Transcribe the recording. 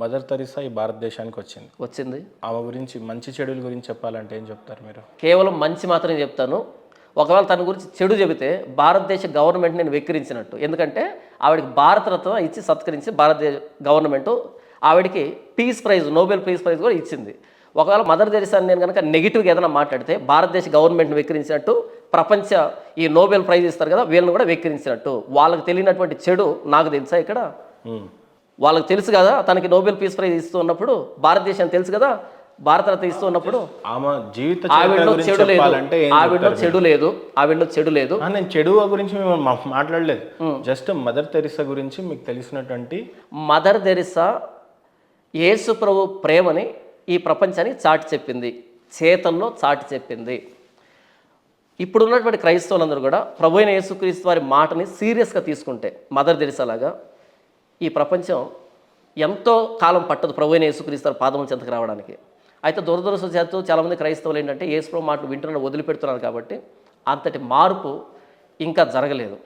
Mother Teresa ఈ భారతదేశానికి వచ్చింది. ఆమె గురించి మంచి చెడుల గురించి చెప్పాలంటే ఏం చెప్తారు మీరు? కేవలం మంచి మాత్రమే చెప్తాను. ఒకవేళ తన గురించి చెడు చెబితే భారతదేశ గవర్నమెంట్ నేను వెక్కిరించినట్టు. ఎందుకంటే ఆవిడకి భారతరత్న ఇచ్చి సత్కరించి భారతదేశ గవర్నమెంటు ఆవిడకి peace prize, Nobel peace prize కూడా ఇచ్చింది. ఒకవేళ మదర్ తెరిసా నేను కనుక నెగిటివ్గా ఏదైనా మాట్లాడితే భారతదేశ గవర్నమెంట్ని వెక్కిరించినట్టు, ప్రపంచ ఈ నోబెల్ ప్రైజ్ ఇస్తారు కదా వీళ్ళని కూడా వెక్కిరించినట్టు. వాళ్ళకి తెలియనటువంటి చెడు నాకు తెలుసా ఇక్కడ? వాళ్ళకి తెలుసు కదా తనకి నోబెల్ పీస్ ప్రైజ్ ఇస్తూ ఉన్నప్పుడు, భారతదేశానికి తెలుసు కదా భారతరత్న ఇస్తూ ఉన్నప్పుడు. ఆమె జీవిత ఆవిడలో చెడు లేదు, ఆవిడలో చెడు లేదు, ఆవిడలో చెడు లేదు. నేను చెడు గురించి మాట్లాడలేదు, జస్ట్ మదర్ తెరిసా గురించి మీకు తెలిసినటువంటి. మదర్ తెరిసా యేసు ప్రభు ప్రేమని ఈ ప్రపంచానికి చాటి చెప్పింది, చేతల్లో చాటి చెప్పింది. ఇప్పుడు ఉన్నటువంటి క్రైస్తవులందరూ కూడా ప్రభు అయిన యేసుక్రీస్తు వారి మాటని సీరియస్గా తీసుకుంటే మదర్ తెరిసా లాగా ఈ ప్రపంచం ఎంతో కాలం పట్టదు ప్రభు అయిన యేసుక్రీస్తు వారి పాదముల చెంతకు రావడానికి. అయితే దురదృష్టవశాత్తు చాలామంది క్రైస్తవులు ఏంటంటే యేసు ప్రభు మాటలు వింటున్న వదిలిపెడుతున్నారు కాబట్టి అంతటి మార్పు ఇంకా జరగలేదు.